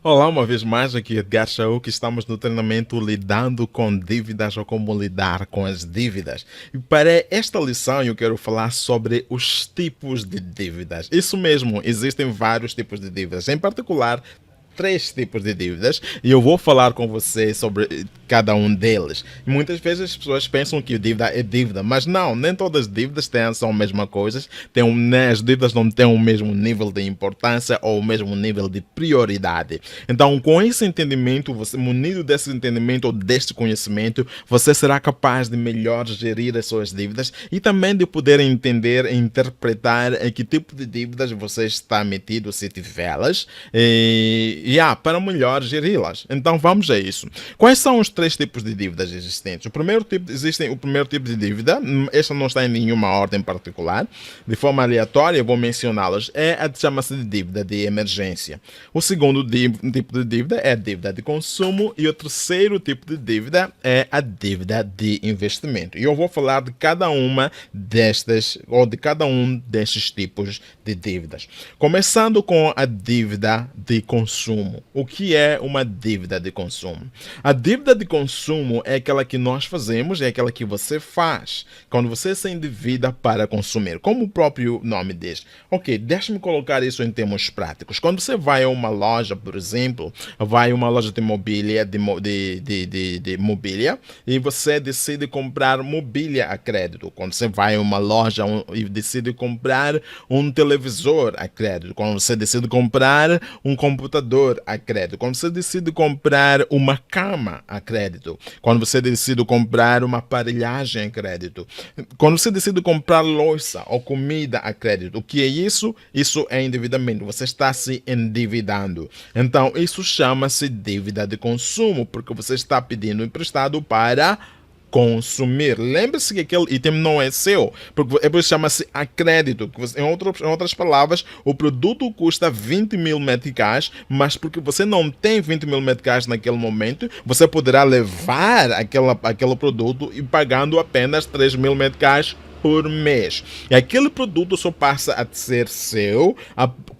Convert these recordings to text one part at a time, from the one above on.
Olá, uma vez mais aqui Edgar Shaw, que estamos no treinamento lidando com dívidas ou como lidar com as dívidas. E para esta lição eu quero falar sobre os tipos de dívidas. Isso mesmo, existem vários tipos de dívidas, em particular três tipos de dívidas e eu vou falar com você sobre cada um deles. E muitas vezes as pessoas pensam que dívida é dívida, mas não, nem todas as dívidas são a mesma coisa, as dívidas não têm o mesmo nível de importância ou o mesmo nível de prioridade. Então, com esse entendimento, você, munido desse entendimento ou deste conhecimento, você será capaz de melhor gerir as suas dívidas e também de poder entender e interpretar em que tipo de dívidas você está metido se tiver-las para melhor geri-las. Então vamos a isso. Quais são os três tipos de dívidas existentes? O primeiro tipo de dívida, esta não está em nenhuma ordem particular, de forma aleatória eu vou mencioná-las, chama-se de dívida de emergência. O segundo tipo de dívida é a dívida de consumo e o terceiro tipo de dívida é a dívida de investimento. E eu vou falar de cada uma destas, ou de cada um destes tipos de dívidas. Começando com a dívida de consumo. O que é uma dívida de consumo? A dívida de consumo é aquela que nós fazemos, é aquela que você faz quando você se endivida para consumir, como o próprio nome diz. Ok, deixa-me colocar isso em termos práticos. Quando você vai a uma loja, por exemplo, vai a uma loja de mobília, de mobília, e você decide comprar mobília a crédito. Quando você vai a uma loja e decide comprar um televisor a crédito. Quando você decide comprar um computador a crédito, quando você decide comprar uma cama a crédito, quando você decide comprar uma aparelhagem a crédito, quando você decide comprar louça ou comida a crédito, o que é isso? Isso é endividamento, você está se endividando. Então isso chama-se dívida de consumo, porque você está pedindo emprestado para consumir. Lembre-se que aquele item não é seu, porque é por isso chama-se a crédito. Em outras palavras, o produto custa 20 mil meticais, mas porque você não tem 20 mil meticais naquele momento, você poderá levar aquele produto e pagando apenas 3 mil meticais por mês. E aquele produto só passa a ser seu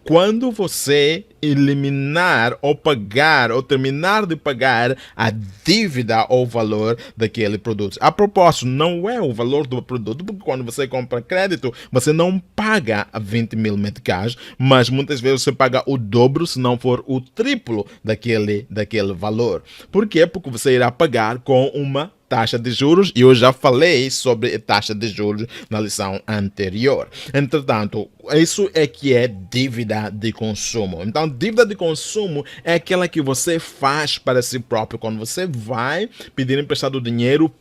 quando você eliminar ou pagar ou terminar de pagar a dívida ou valor daquele produto. A propósito, não é o valor do produto, porque quando você compra crédito, você não paga 20 mil meticais, mas muitas vezes você paga o dobro, se não for o triplo daquele valor. Por quê? Porque você irá pagar com uma taxa de juros, e eu já falei sobre taxa de juros na lição anterior. Entretanto, isso é que é dívida de consumo. Então, dívida de consumo é aquela que você faz para si próprio, quando você vai pedir emprestado dinheiro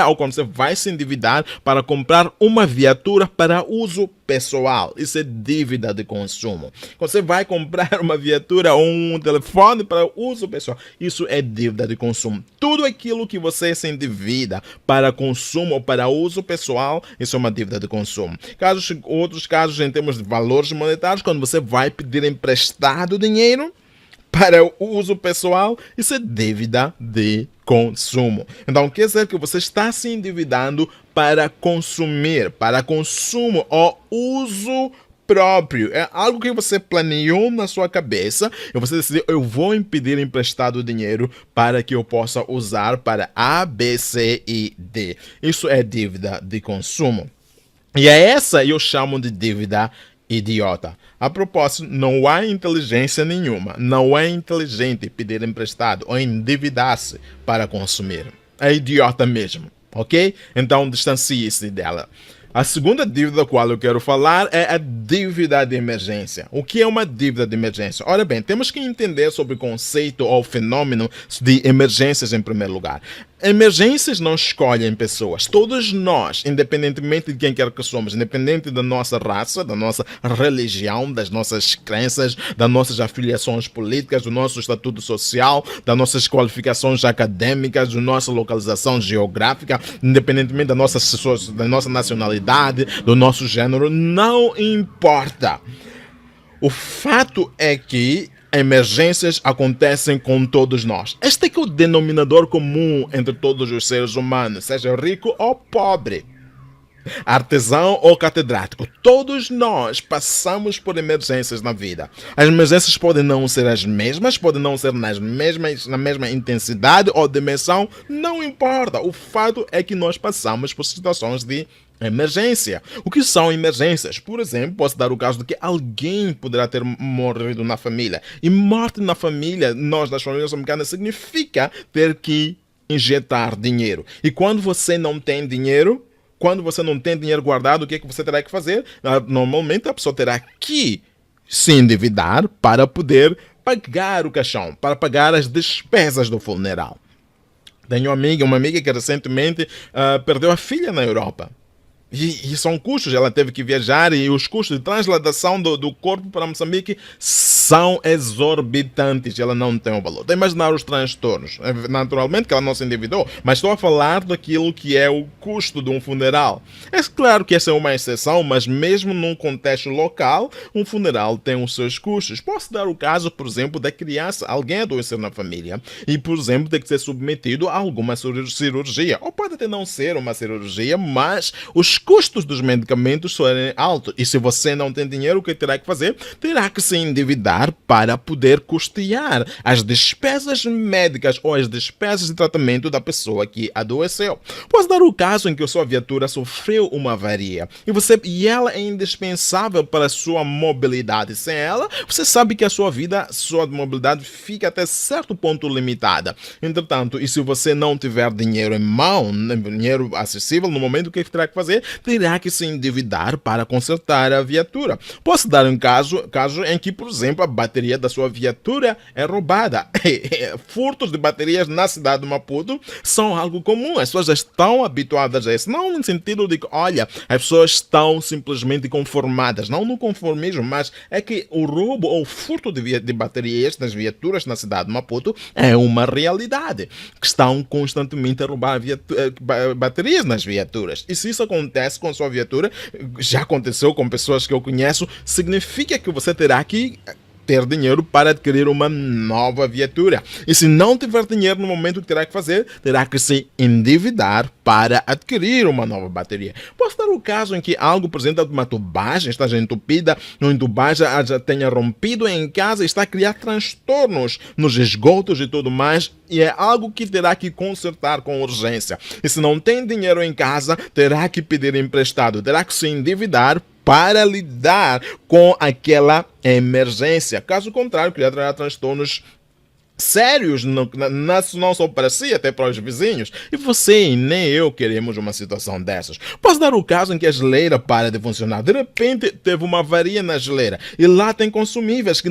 ou quando você vai se endividar para comprar uma viatura para uso pessoal. Isso é dívida de consumo. Quando você vai comprar uma viatura ou um telefone para uso pessoal, isso é dívida de consumo. Tudo aquilo que você se endivida para consumo ou para uso pessoal, isso é uma dívida de consumo. Outros casos em termos de valores monetários, quando você vai pedir emprestado dinheiro para o uso pessoal, isso é dívida de consumo. Então, quer dizer que você está se endividando para consumir, para consumo ou uso próprio. É algo que você planeou na sua cabeça e você decidiu, eu vou pedir emprestado dinheiro para que eu possa usar para A, B, C e D. Isso é dívida de consumo. E é essa eu chamo de dívida idiota. A propósito, não há inteligência nenhuma, não é inteligente pedir emprestado ou endividar-se para consumir. É idiota mesmo, ok? Então distancie-se dela. A segunda dívida da qual eu quero falar é a dívida de emergência. O que é uma dívida de emergência? Ora bem, temos que entender sobre o conceito ou fenômeno de emergências em primeiro lugar. Emergências não escolhem pessoas. Todos nós, independentemente de quem quer que somos, independente da nossa raça, da nossa religião, das nossas crenças, das nossas afiliações políticas, do nosso estatuto social, das nossas qualificações acadêmicas, da nossa localização geográfica, independentemente da nossa nacionalidade, do nosso gênero, não importa. O fato é que emergências acontecem com todos nós. Este é que é o denominador comum entre todos os seres humanos, seja rico ou pobre. artesão ou catedrático, todos nós passamos por emergências na vida. As emergências podem não ser as mesmas, podem não ser na mesma intensidade ou dimensão, não importa. O fato é que nós passamos por situações de emergência. O que são emergências? Por exemplo, posso dar o caso de que alguém poderá ter morrido na família. E morte na família, nós das famílias americanas, significa ter que injetar dinheiro. E quando você não tem dinheiro, guardado, o que é que você terá que fazer? Normalmente a pessoa terá que se endividar para poder pagar o caixão, para pagar as despesas do funeral. Tenho uma amiga que recentemente perdeu a filha na Europa. E são custos, ela teve que viajar e os custos de transladação do corpo para Moçambique são exorbitantes. Ela não tem o valor. Tem que imaginar os transtornos. Naturalmente que ela não se endividou, mas estou a falar daquilo que é o custo de um funeral. É claro que essa é uma exceção, mas mesmo num contexto local, um funeral tem os seus custos. Posso dar o caso, por exemplo, da criança, alguém adoecer na família e, por exemplo, ter que ser submetido a alguma cirurgia. Ou pode até não ser uma cirurgia, mas os custos dos medicamentos serem altos. E se você não tem dinheiro, o que terá que fazer? Terá que se endividar para poder custear as despesas médicas ou as despesas de tratamento da pessoa que adoeceu. Posso dar o caso em que a sua viatura sofreu uma avaria e ela é indispensável para a sua mobilidade. Sem ela, você sabe que a sua mobilidade fica até certo ponto limitada. Entretanto, e se você não tiver dinheiro em mão, dinheiro acessível, no momento, o que terá que fazer? Terá que se endividar para consertar a viatura. Posso dar um caso em que, por exemplo, a bateria da sua viatura é roubada. Furtos de baterias na cidade de Maputo são algo comum. As pessoas já estão habituadas a isso. Não no sentido de que, olha, as pessoas estão simplesmente conformadas. Não no conformismo, mas é que o roubo ou furto de baterias nas viaturas na cidade de Maputo é uma realidade. Que estão constantemente a roubar baterias nas viaturas. E se isso acontece com a sua viatura, já aconteceu com pessoas que eu conheço, significa que você terá que ter dinheiro para adquirir uma nova viatura. E se não tiver dinheiro no momento, que terá que fazer? Terá que se endividar para adquirir uma nova bateria. Posso dar o caso em que algo, por exemplo, uma tubagem está já entupida, uma tubagem já tenha rompido em casa e está a criar transtornos nos esgotos e tudo mais, e é algo que terá que consertar com urgência. E se não tem dinheiro em casa, terá que pedir emprestado, terá que se endividar para lidar com aquela emergência. Caso contrário, criará transtornos sérios, não só para si, até para os vizinhos. E você e nem eu queremos uma situação dessas. Posso dar o caso em que a geleira para de funcionar. De repente, teve uma avaria na geleira. E lá tem consumíveis que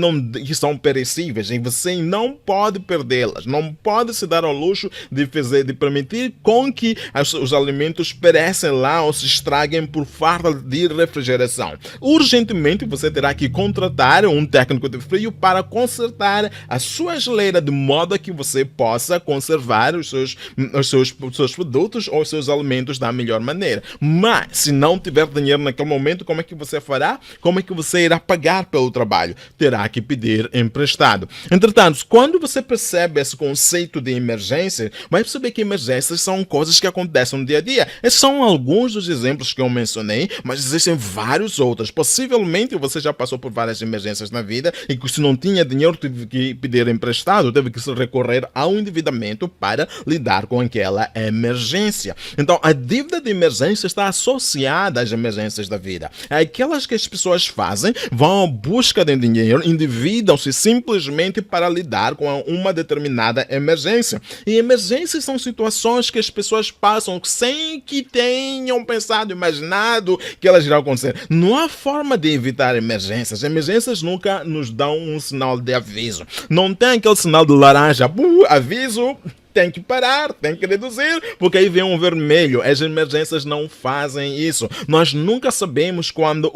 são perecíveis. E você não pode perdê-las. Não pode se dar ao luxo de permitir com que os alimentos perecem lá ou se estraguem por falta de refrigeração. Urgentemente, você terá que contratar um técnico de frio para consertar a sua geleira de modo a que você possa conservar os seus produtos ou os seus alimentos da melhor maneira. Mas, se não tiver dinheiro naquele momento, como é que você fará? Como é que você irá pagar pelo trabalho? Terá que pedir emprestado. Entretanto, quando você percebe esse conceito de emergência, vai perceber que emergências são coisas que acontecem no dia a dia. Esses são alguns dos exemplos que eu mencionei, mas existem vários outros. Possivelmente você já passou por várias emergências na vida e que, se não tinha dinheiro, teve que pedir emprestado, teve que se recorrer ao endividamento para lidar com aquela emergência. Então, a dívida de emergência está associada às emergências da vida. É aquelas que as pessoas fazem, vão à busca de dinheiro, endividam-se simplesmente para lidar com uma determinada emergência. E emergências são situações que as pessoas passam sem que tenham pensado, imaginado que elas irão acontecer. Não há forma de evitar emergências. Emergências nunca nos dão um sinal de aviso. Não tem aquele sinal de laranja, aviso, tem que parar, tem que reduzir, porque aí vem um vermelho. As emergências não fazem isso. Nós nunca sabemos quando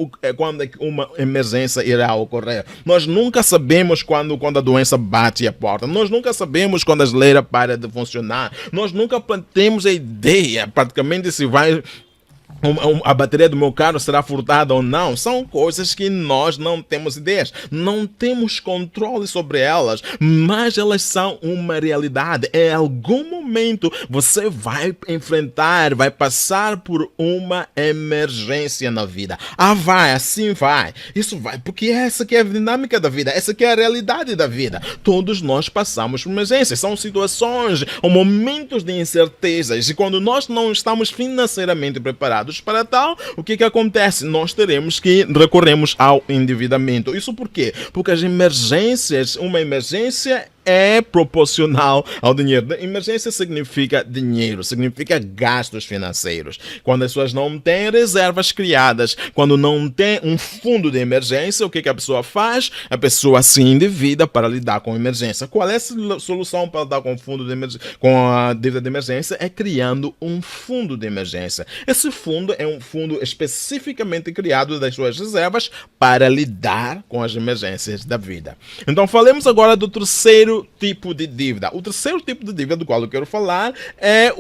uma emergência irá ocorrer. Nós nunca sabemos quando a doença bate a porta. Nós nunca sabemos quando a geleira para de funcionar. Nós nunca temos a ideia, praticamente, se vai A bateria do meu carro será furtada ou não, são coisas que nós não temos ideias, não temos controle sobre elas, mas elas são uma realidade. Em algum momento você vai enfrentar, vai passar por uma emergência na vida. Vai, assim vai. Isso vai, porque essa que é a dinâmica da vida, essa que é a realidade da vida. Todos nós passamos por emergências, são situações ou momentos de incertezas, e quando nós não estamos financeiramente preparados para tal, o que acontece? Nós teremos que recorremos ao endividamento. Isso por quê? Porque as emergências, uma emergência é proporcional ao dinheiro. Emergência significa dinheiro, significa gastos financeiros. Quando as pessoas não têm reservas criadas, quando não tem um fundo de emergência, o que a pessoa faz? A pessoa se endivida para lidar com a emergência. Qual é a solução para lidar com o fundo de emergência, com a dívida de emergência? É criando um fundo de emergência. Esse fundo é um fundo especificamente criado das suas reservas para lidar com as emergências da vida. Então falemos agora do terceiro tipo de dívida. O terceiro tipo de dívida do qual eu quero falar é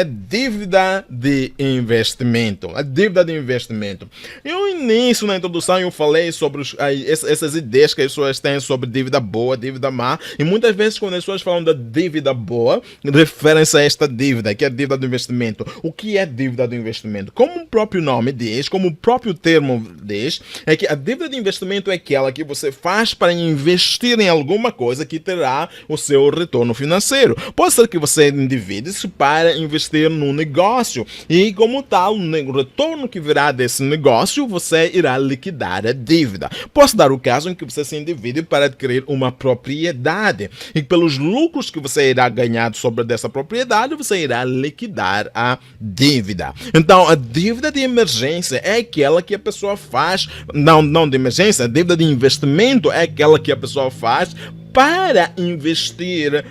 dívida de investimento. A dívida de investimento. No início, na introdução, eu falei sobre essas ideias que as pessoas têm sobre dívida boa, dívida má, e muitas vezes quando as pessoas falam da dívida boa, referem-se a esta dívida, que é a dívida de investimento. O que é dívida de investimento? Como o próprio nome diz, como o próprio termo diz, é que a dívida de investimento é aquela que você faz para investir em alguma coisa que terá o seu retorno financeiro. Pode ser que você endivide-se para investir no negócio e, como tal, o retorno que virá desse negócio, você irá liquidar a dívida. Pode dar o caso em que você se endivide para adquirir uma propriedade e, pelos lucros que você irá ganhar sobre dessa propriedade, você irá liquidar a dívida. Então, a dívida de emergência é aquela que a pessoa faz, não de emergência, a dívida de investimento é aquela que a pessoa faz para investir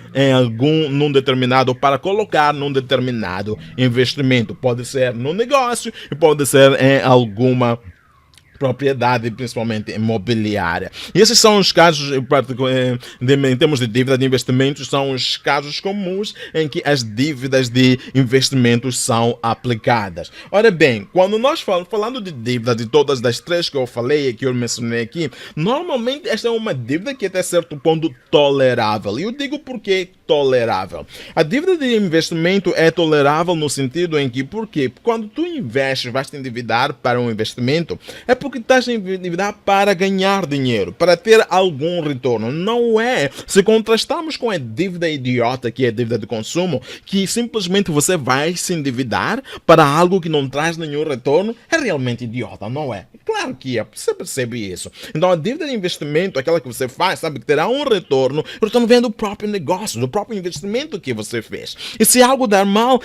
num determinado, para colocar num determinado investimento. Pode ser no negócio e pode ser em alguma propriedade, principalmente imobiliária. E esses são os casos, em termos de dívida de investimentos, são os casos comuns em que as dívidas de investimentos são aplicadas. Ora bem, quando nós falando de dívida, de todas as três que eu falei, que eu mencionei aqui, normalmente esta é uma dívida que até certo ponto tolerável. E eu digo por que tolerável. A dívida de investimento é tolerável no sentido em que, por quê? Quando tu investes, vais te endividar para um investimento, é porque estás a endividar para ganhar dinheiro, para ter algum retorno. Não é. Se contrastarmos com a dívida idiota, que é a dívida de consumo, que simplesmente você vai se endividar para algo que não traz nenhum retorno, é realmente idiota, não é? Claro que é. Você percebe isso. Então a dívida de investimento, aquela que você faz, sabe que terá um retorno, o retorno vem do próprio negócio, do próprio investimento que você fez. E se algo dar mal,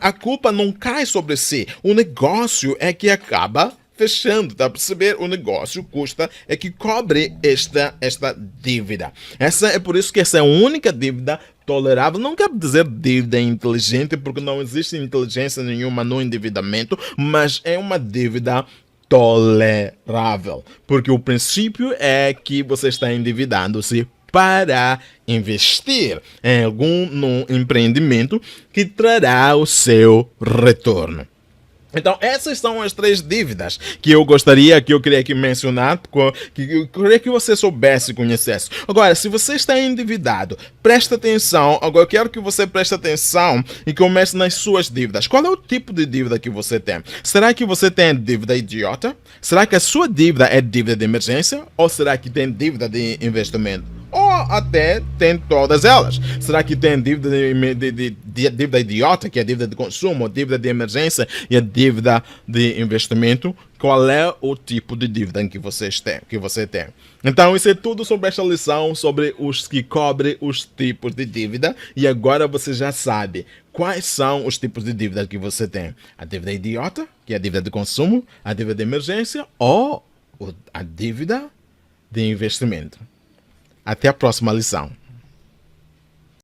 a culpa não cai sobre si. O negócio é que acaba fechando, tá a perceber? O negócio custa é que cobre esta dívida. É por isso que essa é a única dívida tolerável. Não quero dizer dívida inteligente, porque não existe inteligência nenhuma no endividamento, mas é uma dívida tolerável, porque o princípio é que você está endividando-se para investir em num empreendimento que trará o seu retorno. Então, essas são as três dívidas que eu queria aqui mencionar, que eu queria que você soubesse e conhecesse. Agora, se você está endividado, presta atenção. Agora, eu quero que você preste atenção e comece nas suas dívidas. Qual é o tipo de dívida que você tem? Será que você tem dívida idiota? Será que a sua dívida é dívida de emergência? Ou será que tem dívida de investimento? Ou até tem todas elas. Será que tem dívida dívida idiota, que é a dívida de consumo, dívida de emergência e a dívida de investimento? Qual é o tipo de dívida que você tem? Então, isso é tudo sobre esta lição, sobre os que cobrem os tipos de dívida. E agora você já sabe quais são os tipos de dívida que você tem. A dívida idiota, que é a dívida de consumo, a dívida de emergência ou a dívida de investimento. Até a próxima lição.